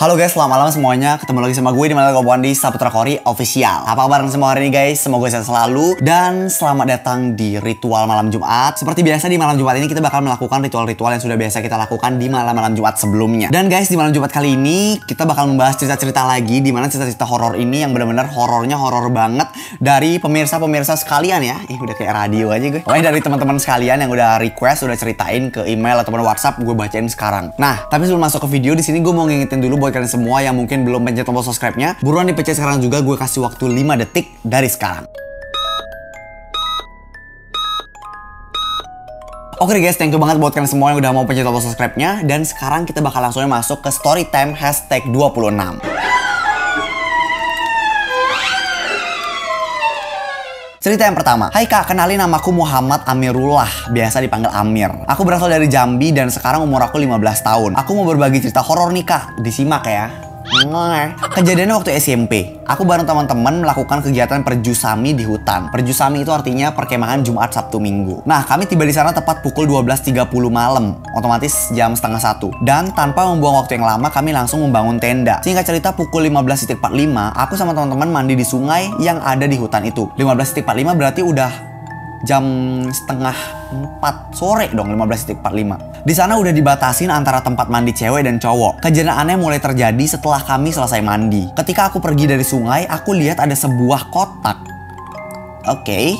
Halo guys, selamat malam semuanya. Ketemu lagi sama gue di Malam Koboan di Saputra Kori Official. Apa kabar semua hari ini guys? Semoga sehat selalu dan selamat datang di ritual malam Jumat. Seperti biasa di malam Jumat ini kita bakal melakukan ritual-ritual yang sudah biasa kita lakukan di malam-malam Jumat sebelumnya. Dan guys, di malam Jumat kali ini kita bakal membahas cerita-cerita lagi, di mana cerita-cerita horor ini yang benar-benar horornya horor banget dari pemirsa-pemirsa sekalian ya. Udah kayak radio aja gue. Pokoknya dari teman-teman sekalian yang udah request, udah ceritain ke email ataupun WhatsApp, gue bacain sekarang. Nah, tapi sebelum masuk ke video di sini gue mau ngingetin dulu buat kalian semua yang mungkin belum pencet tombol subscribe-nya, buruan dipencet sekarang juga. Gue kasih waktu 5 detik dari sekarang. Oke guys, thank you banget buat kalian semua yang udah mau pencet tombol subscribe-nya. Dan sekarang kita bakal langsung masuk ke story time hashtag 26. Cerita yang pertama. Hai kak, kenalin namaku Muhammad Amirullah, biasa dipanggil Amir. Aku berasal dari Jambi dan sekarang umur aku 15 tahun. Aku mau berbagi cerita horor nih kak, disimak ya. Kejadiannya waktu SMP. Aku bareng teman-teman melakukan kegiatan perjusami di hutan. Perjusami itu artinya perkemahan Jumat, Sabtu, Minggu. Nah, kami tiba di sana tepat pukul 12.30 malam, otomatis jam setengah 1. Dan tanpa membuang waktu yang lama, kami langsung membangun tenda. Singkat cerita, pukul 15.45, aku sama teman-teman mandi di sungai yang ada di hutan itu. 15.45 berarti udah jam setengah 4 sore dong, 15.45. Di sana udah dibatasin antara tempat mandi cewek dan cowok. Kejadian aneh mulai terjadi setelah kami selesai mandi. Ketika aku pergi dari sungai, aku lihat ada sebuah kotak. Oke,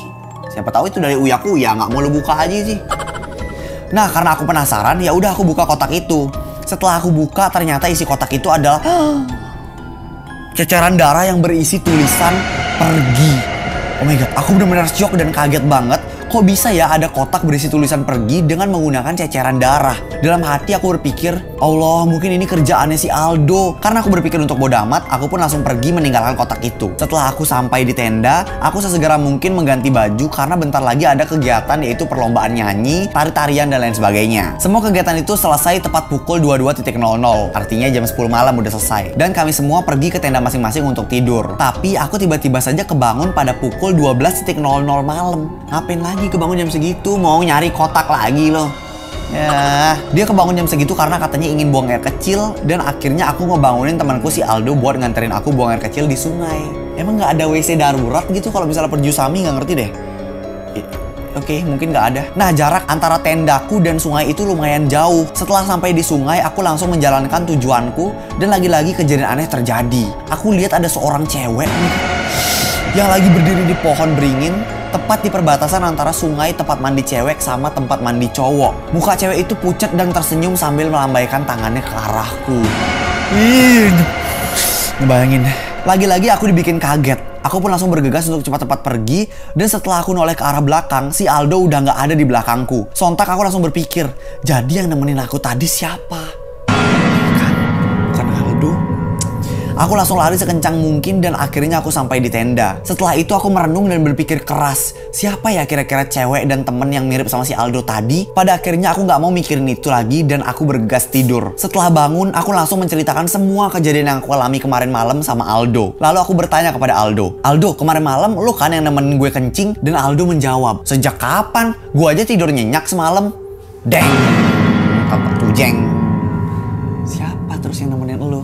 siapa tahu itu dari uya-kuya, nggak mau lu buka aja sih. Nah, karena aku penasaran, ya udah aku buka kotak itu. Setelah aku buka, ternyata isi kotak itu adalah ceceran darah yang berisi tulisan pergi. Oh my god, aku benar-benar shock dan kaget banget. Kok bisa ya ada kotak berisi tulisan pergi dengan menggunakan ceceran darah? Dalam hati aku berpikir, Allah, mungkin ini kerjaannya si Aldo. Karena aku berpikir untuk bodo amat, aku pun langsung pergi meninggalkan kotak itu. Setelah aku sampai di tenda, aku sesegera mungkin mengganti baju karena bentar lagi ada kegiatan yaitu perlombaan nyanyi, tari-tarian dan lain sebagainya. Semua kegiatan itu selesai tepat pukul 22.00, artinya jam 10 malam udah selesai. Dan kami semua pergi ke tenda masing-masing untuk tidur. Tapi aku tiba-tiba saja kebangun pada pukul 12.00 malam. Ngapain lagi kebangun jam segitu? Mau nyari kotak lagi loh. Ya, dia kebangun jam segitu karena katanya ingin buang air kecil. Dan akhirnya aku ngebangunin temanku si Aldo buat nganterin aku buang air kecil di sungai. Emang nggak ada WC darurat gitu kalau misalnya perjusami? Nggak ngerti deh. Oke, mungkin nggak ada. Nah, jarak antara tendaku dan sungai itu lumayan jauh. Setelah sampai di sungai, aku langsung menjalankan tujuanku. Dan lagi-lagi kejadian aneh terjadi. Aku lihat ada seorang cewek nih yang lagi berdiri di pohon beringin, tepat di perbatasan antara sungai tempat mandi cewek sama tempat mandi cowok. Muka cewek itu pucat dan tersenyum sambil melambaikan tangannya ke arahku. Ngebayangin. Lagi-lagi aku dibikin kaget. Aku pun langsung bergegas untuk cepat-cepat pergi. Dan setelah aku noleh ke arah belakang, si Aldo udah nggak ada di belakangku. Sontak aku langsung berpikir, jadi yang nemenin aku tadi siapa? Bukan Aldo. Aku langsung lari sekencang mungkin dan akhirnya aku sampai di tenda. Setelah itu aku merenung dan berpikir keras, siapa ya kira-kira cewek dan temen yang mirip sama si Aldo tadi? Pada akhirnya aku nggak mau mikirin itu lagi dan aku bergegas tidur. Setelah bangun, aku langsung menceritakan semua kejadian yang aku alami kemarin malam sama Aldo. Lalu aku bertanya kepada Aldo, Aldo, kemarin malam lu kan yang nemenin gue kencing? Dan Aldo menjawab, sejak kapan? Gue aja tidur nyenyak semalam. Deng, apa tuh jeng? Siapa terus yang nemenin lu?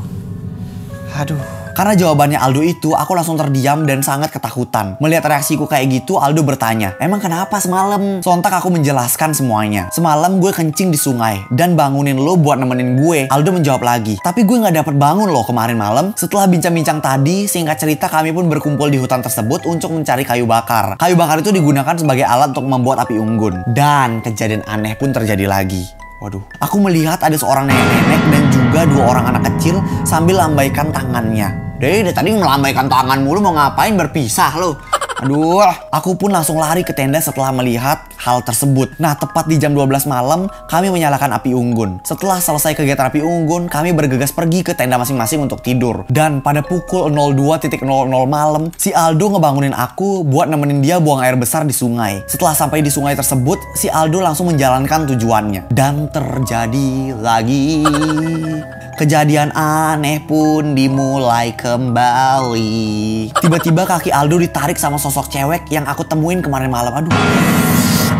Aduh. Karena jawabannya Aldo itu, aku langsung terdiam dan sangat ketakutan. Melihat reaksiku kayak gitu, Aldo bertanya, emang kenapa semalam? Sontak aku menjelaskan semuanya. Semalam gue kencing di sungai dan bangunin lo buat nemenin gue. Aldo menjawab lagi, tapi gue gak dapet bangun loh kemarin malam. Setelah bincang-bincang tadi, singkat cerita kami pun berkumpul di hutan tersebut untuk mencari kayu bakar. Kayu bakar itu digunakan sebagai alat untuk membuat api unggun. Dan kejadian aneh pun terjadi lagi. Waduh, aku melihat ada seorang nenek-nenek dan juga 2 orang anak kecil sambil lambaikan tangannya. Deh, tadi melambaikan tangan mulu, mau ngapain berpisah lo? Aduh, aku pun langsung lari ke tenda setelah melihat hal tersebut. Nah, tepat di jam 12 malam, kami menyalakan api unggun. Setelah selesai kegiatan api unggun, kami bergegas pergi ke tenda masing-masing untuk tidur. Dan pada pukul 02.00 malam, si Aldo ngebangunin aku buat nemenin dia buang air besar di sungai. Setelah sampai di sungai tersebut, si Aldo langsung menjalankan tujuannya. Dan terjadi lagi. Kejadian aneh pun dimulai kembali. Tiba-tiba kaki Aldo ditarik sama sosok cewek yang aku temuin kemarin malam. Aduh.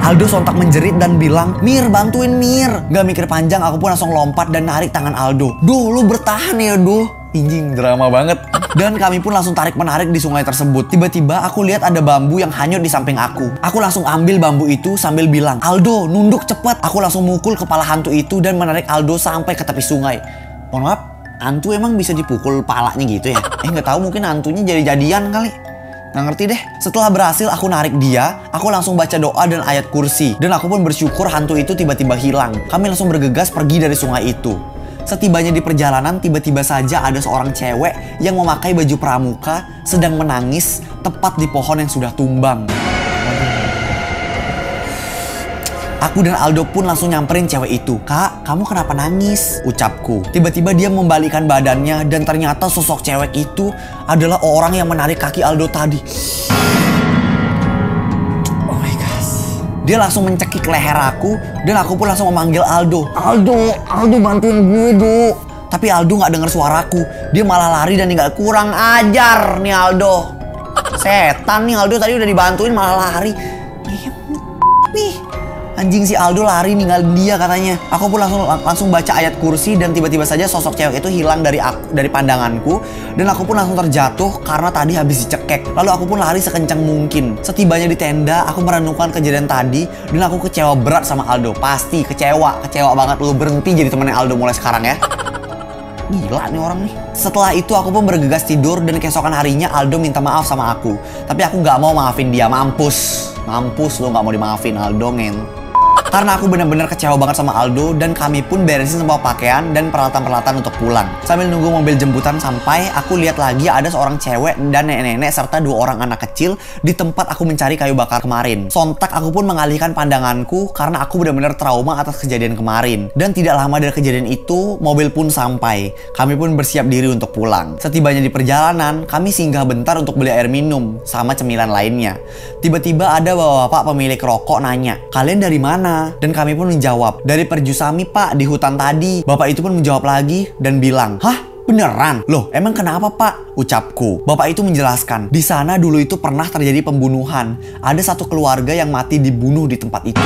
Aldo sontak menjerit dan bilang, "Mir, bantuin Mir." Gak mikir panjang, aku pun langsung lompat dan narik tangan Aldo. "Duh, lu bertahan ya, duh." Injing, drama banget. Dan kami pun langsung tarik-menarik di sungai tersebut. Tiba-tiba aku lihat ada bambu yang hanyut di samping aku. Aku langsung ambil bambu itu sambil bilang, "Aldo, nunduk cepet." Aku langsung mukul kepala hantu itu dan menarik Aldo sampai ke tepi sungai. Mohon maaf, hantu emang bisa dipukul palanya gitu ya? Nggak tahu, mungkin hantunya jadi-jadian kali. Nggak ngerti deh. Setelah berhasil aku narik dia, aku langsung baca doa dan ayat kursi. Dan aku pun bersyukur hantu itu tiba-tiba hilang. Kami langsung bergegas pergi dari sungai itu. Setibanya di perjalanan, tiba-tiba saja ada seorang cewek yang memakai baju pramuka sedang menangis tepat di pohon yang sudah tumbang. Aku dan Aldo pun langsung nyamperin cewek itu. "Kak, kamu kenapa nangis?" ucapku. Tiba-tiba dia membalikkan badannya dan ternyata sosok cewek itu adalah orang yang menarik kaki Aldo tadi. Oh my gosh. Dia langsung mencekik leher aku dan aku pun langsung memanggil Aldo. Aldo bantuin gue, Do." Tapi Aldo nggak dengar suaraku. Dia malah lari dan ninggal. Kurang ajar nih Aldo. Setan nih Aldo, tadi udah dibantuin malah lari. Nih. Anjing, si Aldo lari ninggalin dia katanya. Aku pun langsung baca ayat kursi dan tiba-tiba saja sosok cewek itu hilang dari pandanganku dan aku pun langsung terjatuh karena tadi habis dicekek. Lalu aku pun lari sekencang mungkin. Setibanya di tenda, aku merenungkan kejadian tadi dan aku kecewa berat sama Aldo. Pasti kecewa banget. Lu berhenti jadi temennya Aldo mulai sekarang ya. Gila nih orang nih. Setelah itu aku pun bergegas tidur dan keesokan harinya Aldo minta maaf sama aku. Tapi aku nggak mau maafin dia. Mampus lu nggak mau dimaafin Aldo, ngen. Karena aku benar-benar kecewa banget sama Aldo dan kami pun beresin semua pakaian dan peralatan-peralatan untuk pulang. Sambil nunggu mobil jemputan sampai, aku lihat lagi ada seorang cewek dan nenek-nenek serta 2 orang anak kecil di tempat aku mencari kayu bakar kemarin. Sontak aku pun mengalihkan pandanganku karena aku benar-benar trauma atas kejadian kemarin. Dan tidak lama dari kejadian itu, mobil pun sampai. Kami pun bersiap diri untuk pulang. Setibanya di perjalanan, kami singgah bentar untuk beli air minum sama cemilan lainnya. Tiba-tiba ada bapak-bapak pemilik rokok nanya, "Kalian dari mana?" Dan kami pun menjawab, "Dari Perjusami Pak, di hutan tadi." Bapak itu pun menjawab lagi dan bilang, "Hah? Beneran? Loh, emang kenapa Pak?" ucapku. Bapak itu menjelaskan, di sana dulu itu pernah terjadi pembunuhan. Ada satu keluarga yang mati dibunuh di tempat itu.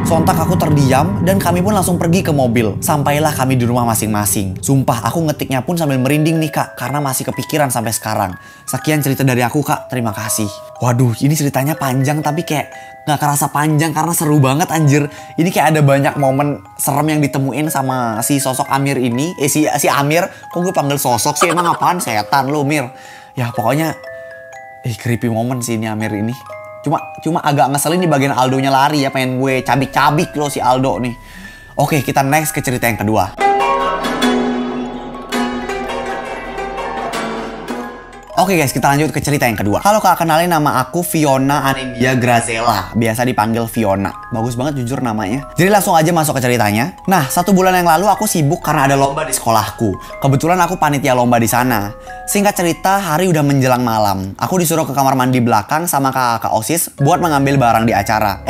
Sontak aku terdiam dan kami pun langsung pergi ke mobil. Sampailah kami di rumah masing-masing. Sumpah aku ngetiknya pun sambil merinding nih Kak, karena masih kepikiran sampai sekarang. Sekian cerita dari aku Kak, terima kasih. Waduh, ini ceritanya panjang tapi kayak gak kerasa panjang karena seru banget anjir. Ini kayak ada banyak momen serem yang ditemuin sama si sosok Amir ini. Si Amir, kok gue panggil sosok sih, emang apaan? Setan lu Mir. Ya pokoknya creepy momen sih ini Amir ini. Cuma agak ngeselin di bagian Aldonya lari ya, pengen gue cabik-cabik loh si Aldo nih. Oke, kita next ke cerita yang kedua. Oke guys, kita lanjut ke cerita yang kedua. Halo Kak, kenalin nama aku Fiona Anindya Grazela. Biasa dipanggil Fiona. Bagus banget jujur namanya. Jadi langsung aja masuk ke ceritanya. Nah, 1 bulan yang lalu aku sibuk karena ada lomba di sekolahku. Kebetulan aku panitia lomba di sana. Singkat cerita, hari udah menjelang malam. Aku disuruh ke kamar mandi belakang sama kakak OSIS buat mengambil barang di acara.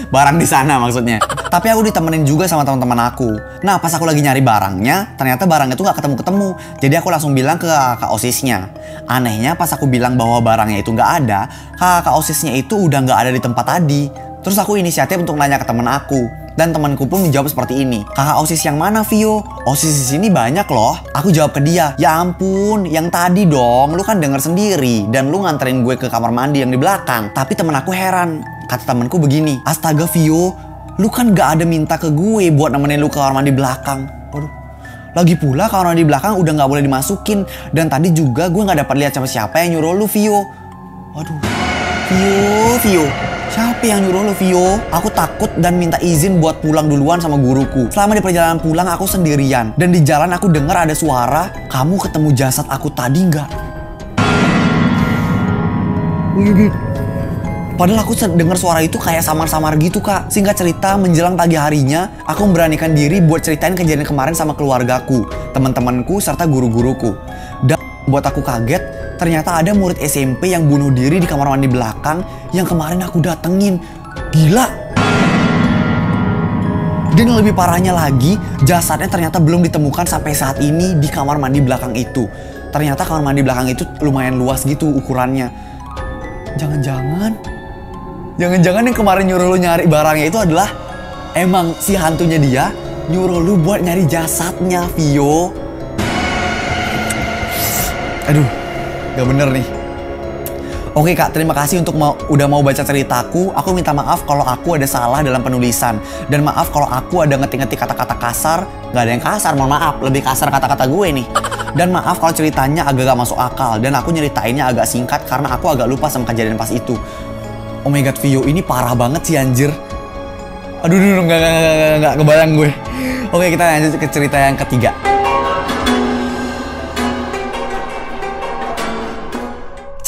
Barang di sana maksudnya. Tapi aku ditemenin juga sama teman-teman aku. Nah, pas aku lagi nyari barangnya, ternyata barangnya tuh gak ketemu-ketemu. Jadi aku langsung bilang ke kakak OSISnya. Anehnya pas aku bilang bahwa barangnya itu nggak ada, kakak OSISnya itu udah nggak ada di tempat tadi. Terus aku inisiatif untuk nanya ke temen aku. Dan temanku pun menjawab seperti ini. "Kakak OSIS yang mana Vio? OSIS di sini banyak loh." Aku jawab ke dia, "Ya ampun, yang tadi dong, lu kan denger sendiri. Dan lu nganterin gue ke kamar mandi yang di belakang." Tapi temen aku heran. Kata temanku begini, "Astaga Vio, lu kan gak ada minta ke gue buat nemenin lu ke kamar mandi belakang." Waduh. Lagi pula kamar mandi belakang udah gak boleh dimasukin. Dan tadi juga gue gak dapat lihat siapa yang nyuruh lu Vio. Waduh. Vio. Siapa yang nyuruh lu Vio? Aku takut dan minta izin buat pulang duluan sama guruku. Selama di perjalanan pulang aku sendirian. Dan di jalan aku dengar ada suara, "Kamu ketemu jasad aku tadi nggak?" Padahal aku dengar suara itu kayak samar-samar gitu Kak. Singkat cerita, menjelang pagi harinya, aku memberanikan diri buat ceritain kejadian kemarin sama keluargaku, teman-temanku, serta guru-guruku. Dan buat aku kaget, ternyata ada murid SMP yang bunuh diri di kamar mandi belakang yang kemarin aku datengin. Gila! Dan yang lebih parahnya lagi, jasadnya ternyata belum ditemukan sampai saat ini di kamar mandi belakang itu. Ternyata kamar mandi belakang itu lumayan luas gitu ukurannya. Jangan-jangan yang kemarin nyuruh lu nyari barangnya itu adalah emang si hantunya dia nyuruh lu buat nyari jasadnya, Vio. Aduh, gak bener nih. Oke Kak, terima kasih untuk udah mau baca ceritaku. Aku minta maaf kalau aku ada salah dalam penulisan. Dan maaf kalau aku ada ngetik-ngetik kata-kata kasar. Gak ada yang kasar, mohon maaf. Lebih kasar kata-kata gue nih. Dan maaf kalau ceritanya agak gak masuk akal. Dan aku nyeritainnya agak singkat karena aku agak lupa sama kejadian pas itu. Oh my god, Vio, ini parah banget sih anjir. Aduh, gak kebayang gue. Oke, kita lanjut ke cerita yang ketiga.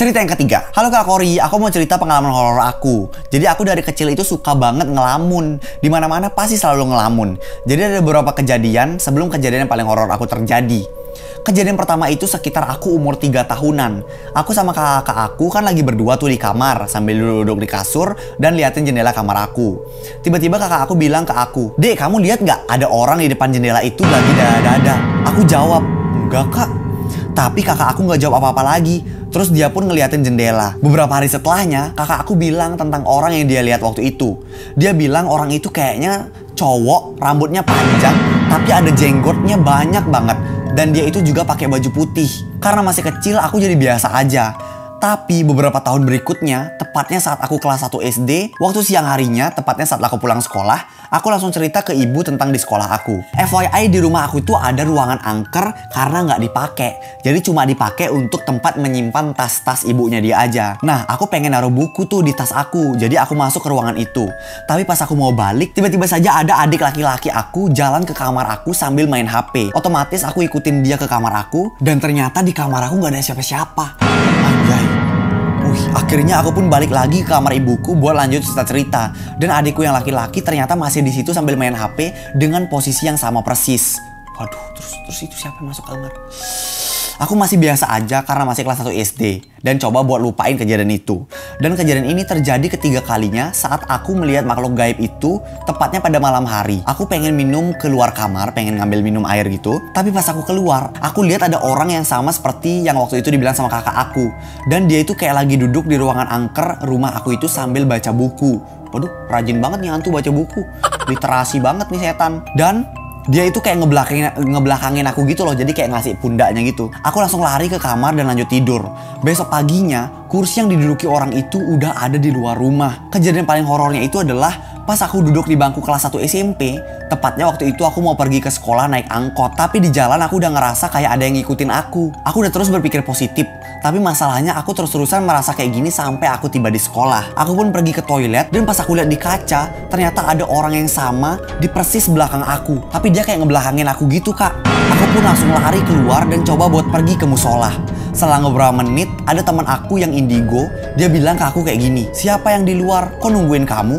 Cerita yang ketiga. Halo Kak Kori, aku mau cerita pengalaman horor aku. Jadi aku dari kecil itu suka banget ngelamun. Dimana-mana pasti selalu ngelamun. Jadi ada beberapa kejadian sebelum kejadian yang paling horor aku terjadi. Kejadian pertama itu sekitar aku umur 3 tahunan. Aku sama kakak aku kan lagi berdua tuh di kamar sambil duduk di kasur dan liatin jendela kamar aku. Tiba-tiba kakak aku bilang ke aku, "Dek, kamu lihat gak ada orang di depan jendela itu lagi dada-dada?" Aku jawab, "Enggak Kak." Tapi kakak aku gak jawab apa-apa lagi. Terus dia pun ngeliatin jendela. Beberapa hari setelahnya, kakak aku bilang tentang orang yang dia lihat waktu itu. Dia bilang orang itu kayaknya cowok, rambutnya panjang, tapi ada jenggotnya banyak banget. Dan dia itu juga pakai baju putih. Karena masih kecil, aku jadi biasa aja. Tapi beberapa tahun berikutnya, tepatnya saat aku kelas 1 SD, waktu siang harinya, tepatnya saat aku pulang sekolah, aku langsung cerita ke ibu tentang di sekolah aku. FYI, di rumah aku itu ada ruangan angker karena nggak dipakai. Jadi cuma dipakai untuk tempat menyimpan tas-tas ibunya dia aja. Nah, aku pengen naruh buku tuh di tas aku, jadi aku masuk ke ruangan itu. Tapi pas aku mau balik, tiba-tiba saja ada adik laki-laki aku jalan ke kamar aku sambil main HP. Otomatis aku ikutin dia ke kamar aku, dan ternyata di kamar aku nggak ada siapa-siapa. Anjay. Akhirnya aku pun balik lagi ke kamar ibuku buat lanjut cerita-cerita. Dan adikku yang laki-laki ternyata masih di situ sambil main HP dengan posisi yang sama persis. Waduh, terus itu siapa yang masuk kamar? Aku masih biasa aja karena masih kelas 1 SD dan coba buat lupain kejadian itu. Dan kejadian ini terjadi ketiga kalinya saat aku melihat makhluk gaib itu tepatnya pada malam hari. Aku pengen minum keluar kamar, pengen ngambil minum air gitu. Tapi pas aku keluar, aku lihat ada orang yang sama seperti yang waktu itu dibilang sama kakak aku. Dan dia itu kayak lagi duduk di ruangan angker rumah aku itu sambil baca buku. Waduh, rajin banget nih hantu baca buku. Literasi banget nih setan. Dan dia itu kayak ngebelakangin aku gitu loh. Jadi kayak ngasih pundaknya gitu. Aku langsung lari ke kamar dan lanjut tidur. Besok paginya, kursi yang diduduki orang itu udah ada di luar rumah. Kejadian paling horornya itu adalah pas aku duduk di bangku kelas 1 SMP. Tepatnya waktu itu aku mau pergi ke sekolah naik angkot. Tapi di jalan aku udah ngerasa kayak ada yang ngikutin aku. Aku udah terus berpikir positif. Tapi masalahnya aku terus-terusan merasa kayak gini sampai aku tiba di sekolah. Aku pun pergi ke toilet dan pas aku lihat di kaca, ternyata ada orang yang sama di persis belakang aku. Tapi dia kayak ngebelakangin aku gitu Kak. Aku pun langsung lari keluar dan coba buat pergi ke musola. Selang beberapa menit, ada teman aku yang indigo. Dia bilang ke aku kayak gini, "Siapa yang di luar? Kok nungguin kamu?"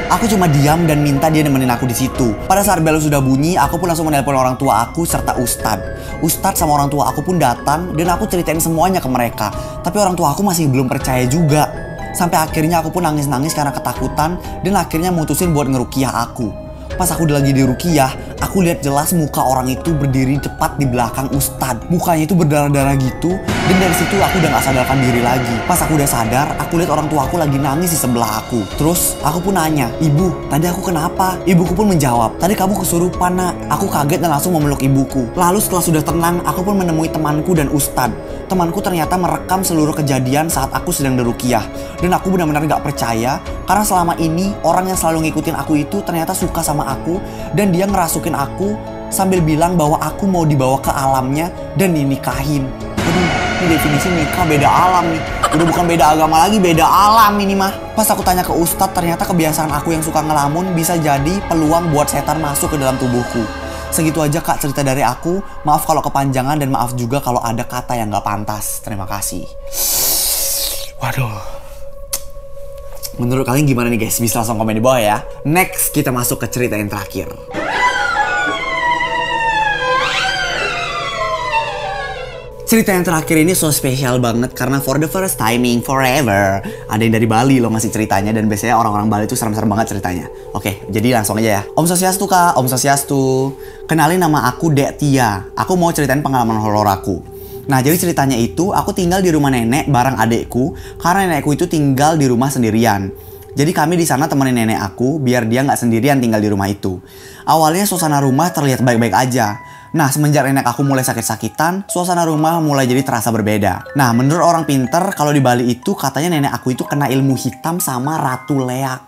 Aku cuma diam dan minta dia nemenin aku di situ. Pada saat bel sudah bunyi, aku pun langsung menelpon orang tua aku serta Ustadz sama orang tua aku pun datang dan aku ceritain semuanya ke mereka. Tapi orang tua aku masih belum percaya juga. Sampai akhirnya aku pun nangis-nangis karena ketakutan dan akhirnya mutusin buat ngerukiah aku. Pas aku udah lagi di rukiah, aku lihat jelas muka orang itu berdiri tepat di belakang Ustadz. Mukanya itu berdarah-darah gitu, dan dari situ aku udah gak sadarkan diri lagi. Pas aku udah sadar, aku lihat orang tua aku lagi nangis di sebelah aku. Terus aku pun nanya, "Ibu, tadi aku kenapa?" Ibuku pun menjawab, "Tadi kamu kesurupan nak." Aku kaget dan langsung memeluk ibuku. Lalu setelah sudah tenang, aku pun menemui temanku dan Ustadz. Temanku ternyata merekam seluruh kejadian saat aku sedang dirukiah. Dan aku benar-benar gak percaya, karena selama ini orang yang selalu ngikutin aku itu ternyata suka sama aku. Dan dia ngerasukin aku sambil bilang bahwa aku mau dibawa ke alamnya dan dinikahin. Aduh, ini definisi nikah beda alam nih. Udah bukan beda agama lagi, beda alam ini mah. Pas aku tanya ke Ustadz, ternyata kebiasaan aku yang suka ngelamun bisa jadi peluang buat setan masuk ke dalam tubuhku. Segitu aja Kak cerita dari aku. Maaf kalau kepanjangan dan maaf juga kalau ada kata yang gak pantas. Terima kasih. Waduh. Menurut kalian gimana nih guys? Bisa langsung komen di bawah ya. Next kita masuk ke cerita yang terakhir. Cerita yang terakhir ini so spesial banget karena for the first timing forever ada yang dari Bali lo ngasih ceritanya, dan biasanya orang-orang Bali tuh serem-serem banget ceritanya. Oke, jadi langsung aja ya. Om Swastiastu Kak, Om Swastiastu. Kenalin, nama aku Dek Tia. Aku mau ceritain pengalaman horor aku. Nah, jadi ceritanya itu aku tinggal di rumah nenek bareng adekku karena nenekku itu tinggal di rumah sendirian. Jadi kami di sana temenin nenek aku biar dia nggak sendirian tinggal di rumah itu. Awalnya suasana rumah terlihat baik-baik aja. Nah, semenjak nenek aku mulai sakit-sakitan, suasana rumah mulai jadi terasa berbeda. Nah, menurut orang pinter, kalau di Bali itu katanya nenek aku itu kena ilmu hitam sama Ratu Lea.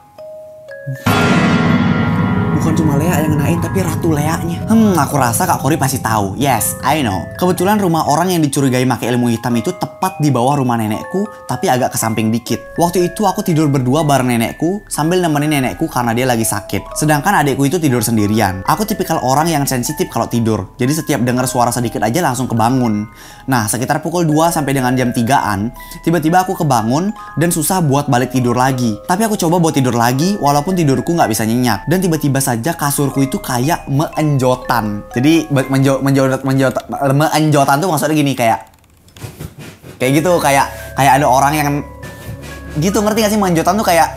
Bukan cuma Lea yang ngenain, tapi Ratu Leanya. Aku rasa Kak Kori pasti tahu. Yes, I know. Kebetulan rumah orang yang dicurigai pakai ilmu hitam itu tepat di bawah rumah nenekku, tapi agak ke samping dikit. Waktu itu aku tidur berdua bareng nenekku, sambil nemenin nenekku karena dia lagi sakit. Sedangkan adekku itu tidur sendirian. Aku tipikal orang yang sensitif kalau tidur. Jadi setiap dengar suara sedikit aja langsung kebangun. Nah, sekitar pukul 2 sampai dengan jam 3-an, tiba-tiba aku kebangun dan susah buat balik tidur lagi. Tapi aku coba buat tidur lagi, walaupun tidurku nggak bisa nyenyak. Dan tiba-tiba saja kasurku itu kayak menjotan. Jadi menjotan tuh maksudnya gini, kayak gitu, kayak ada orang yang gitu, ngerti gak sih? Menjotan tuh kayak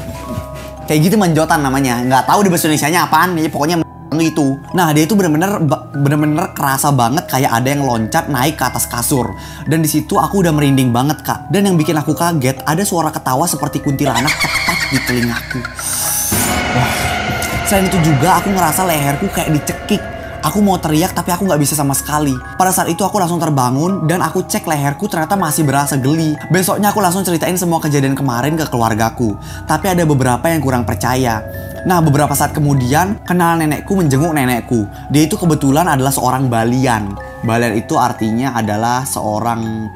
gitu, menjotan namanya. Nggak tahu di bahasa Indonesianya apaan, ya pokoknya itu. Nah, dia itu bener-bener kerasa banget kayak ada yang loncat naik ke atas kasur. Dan di situ aku udah merinding banget, Kak. Dan yang bikin aku kaget, ada suara ketawa seperti kuntilanak tepat di telingaku. Wah. Selain itu juga aku ngerasa leherku kayak dicekik. Aku mau teriak tapi aku nggak bisa sama sekali. Pada saat itu aku langsung terbangun dan aku cek leherku, ternyata masih berasa geli. Besoknya aku langsung ceritain semua kejadian kemarin ke keluargaku. Tapi ada beberapa yang kurang percaya. Nah, beberapa saat kemudian kenalan nenekku menjenguk nenekku. Dia itu kebetulan adalah seorang Balian. Balian itu artinya adalah seorang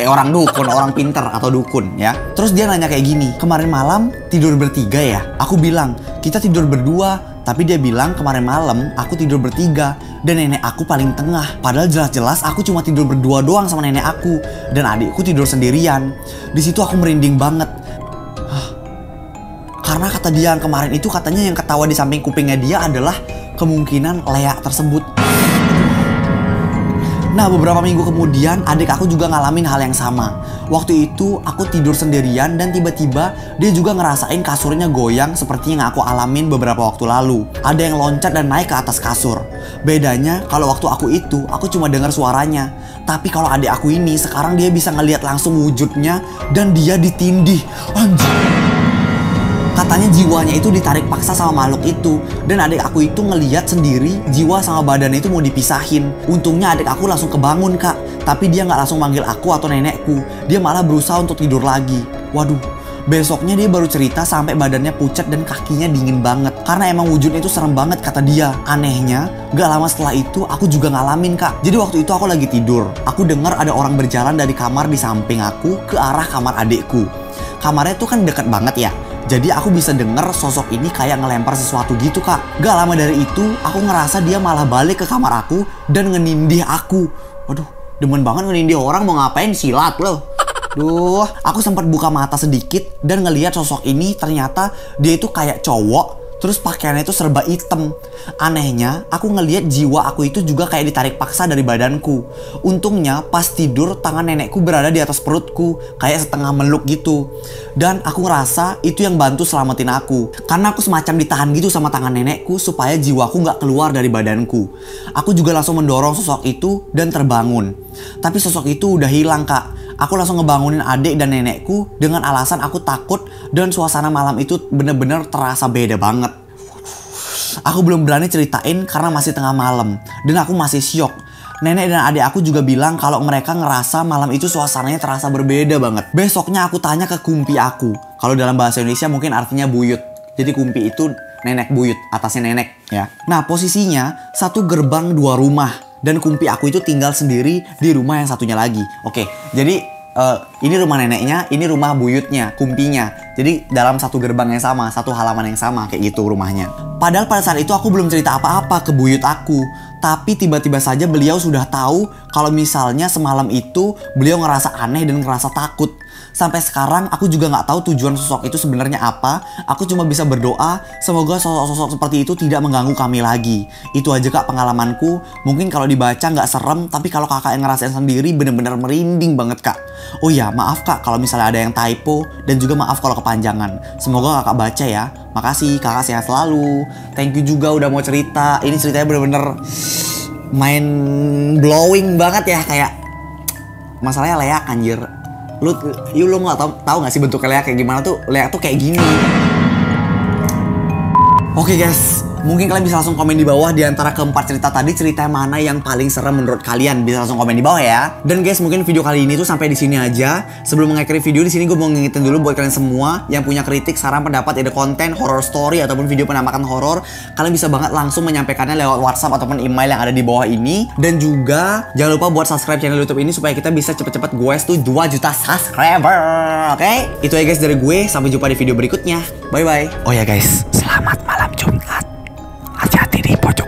orang pinter atau dukun ya. Terus dia nanya kayak gini, kemarin malam tidur bertiga ya? Aku bilang, kita tidur berdua. Tapi dia bilang kemarin malam aku tidur bertiga dan nenek aku paling tengah. Padahal jelas-jelas aku cuma tidur berdua doang sama nenek aku dan adikku tidur sendirian. Di situ aku merinding banget. Karena kata dia yang kemarin itu katanya yang ketawa di samping kupingnya dia adalah kemungkinan Lea tersebut. Nah, beberapa minggu kemudian adik aku juga ngalamin hal yang sama. Waktu itu aku tidur sendirian dan tiba-tiba dia juga ngerasain kasurnya goyang seperti yang aku alamin beberapa waktu lalu. Ada yang loncat dan naik ke atas kasur. Bedanya kalau waktu aku itu aku cuma dengar suaranya. Tapi kalau adik aku ini sekarang dia bisa ngelihat langsung wujudnya dan dia ditindih. Anjir. Katanya jiwanya itu ditarik paksa sama makhluk itu. Dan adik aku itu ngeliat sendiri jiwa sama badannya itu mau dipisahin. Untungnya adik aku langsung kebangun, Kak. Tapi dia nggak langsung manggil aku atau nenekku. Dia malah berusaha untuk tidur lagi. Waduh, besoknya dia baru cerita sampai badannya pucat dan kakinya dingin banget. Karena emang wujudnya itu serem banget kata dia. Anehnya, gak lama setelah itu aku juga ngalamin, Kak. Jadi waktu itu aku lagi tidur. Aku dengar ada orang berjalan dari kamar di samping aku ke arah kamar adikku. Kamarnya tuh kan deket banget ya. Jadi aku bisa denger sosok ini kayak ngelempar sesuatu gitu, Kak. Gak lama dari itu, aku ngerasa dia malah balik ke kamar aku dan ngenindih aku. Waduh, demen banget ngenindih orang, mau ngapain, silat loh. Duh, aku sempat buka mata sedikit dan ngelihat sosok ini ternyata dia itu kayak cowok. Terus pakaiannya itu serba hitam. Anehnya, aku ngelihat jiwa aku itu juga kayak ditarik paksa dari badanku. Untungnya pas tidur tangan nenekku berada di atas perutku, kayak setengah meluk gitu. Dan aku ngerasa itu yang bantu selamatin aku. Karena aku semacam ditahan gitu sama tangan nenekku supaya jiwaku gak keluar dari badanku. Aku juga langsung mendorong sosok itu dan terbangun. Tapi sosok itu udah hilang, Kak. Aku langsung ngebangunin adik dan nenekku dengan alasan aku takut dan suasana malam itu bener-bener terasa beda banget. Aku belum berani ceritain karena masih tengah malam dan aku masih syok. Nenek dan adik aku juga bilang kalau mereka ngerasa malam itu suasananya terasa berbeda banget. Besoknya aku tanya ke kumpi aku. Kalau dalam bahasa Indonesia mungkin artinya buyut. Jadi kumpi itu nenek buyut, atasnya nenek ya. Nah, posisinya satu gerbang dua rumah. Dan kumpi aku itu tinggal sendiri di rumah yang satunya lagi. Oke, jadi ini rumah neneknya, ini rumah buyutnya, kumpinya. Jadi dalam satu gerbang yang sama, satu halaman yang sama, kayak gitu rumahnya. Padahal pada saat itu aku belum cerita apa-apa ke buyut aku. Tapi tiba-tiba saja beliau sudah tahu kalau misalnya semalam itu beliau ngerasa aneh dan ngerasa takut. Sampai sekarang aku juga nggak tahu tujuan sosok itu sebenarnya apa. Aku cuma bisa berdoa semoga sosok-sosok seperti itu tidak mengganggu kami lagi. Itu aja kak pengalamanku. Mungkin kalau dibaca nggak serem, tapi kalau kakak yang ngerasain sendiri bener-bener merinding banget kak. Oh ya maaf kak kalau misalnya ada yang typo, dan juga maaf kalau kepanjangan. Semoga kakak baca ya. Makasih kakak, sehat selalu. Thank you juga udah mau cerita. Ini ceritanya bener-bener mind blowing banget ya, kayak masalahnya leak anjir. Lu nggak tahu nggak sih bentuk leak kayak gimana tuh? Leak tuh kayak gini. Oke guys, mungkin kalian bisa langsung komen di bawah di antara keempat cerita tadi, cerita mana yang paling serem menurut kalian. Bisa langsung komen di bawah ya. Dan guys, mungkin video kali ini tuh sampai di sini aja. Sebelum mengakhiri video di sini, gue mau ngingetin dulu buat kalian semua yang punya kritik, saran, pendapat, ide konten, horror story ataupun video penampakan horor, kalian bisa banget langsung menyampaikannya lewat WhatsApp ataupun email yang ada di bawah ini. Dan juga jangan lupa buat subscribe channel YouTube ini supaya kita bisa cepet-cepet guys tuh 2 juta subscriber. Oke? Itu ya guys dari gue. Sampai jumpa di video berikutnya. Bye bye. Oh ya guys, selamat malam Jumat. Hati-hati di pojok.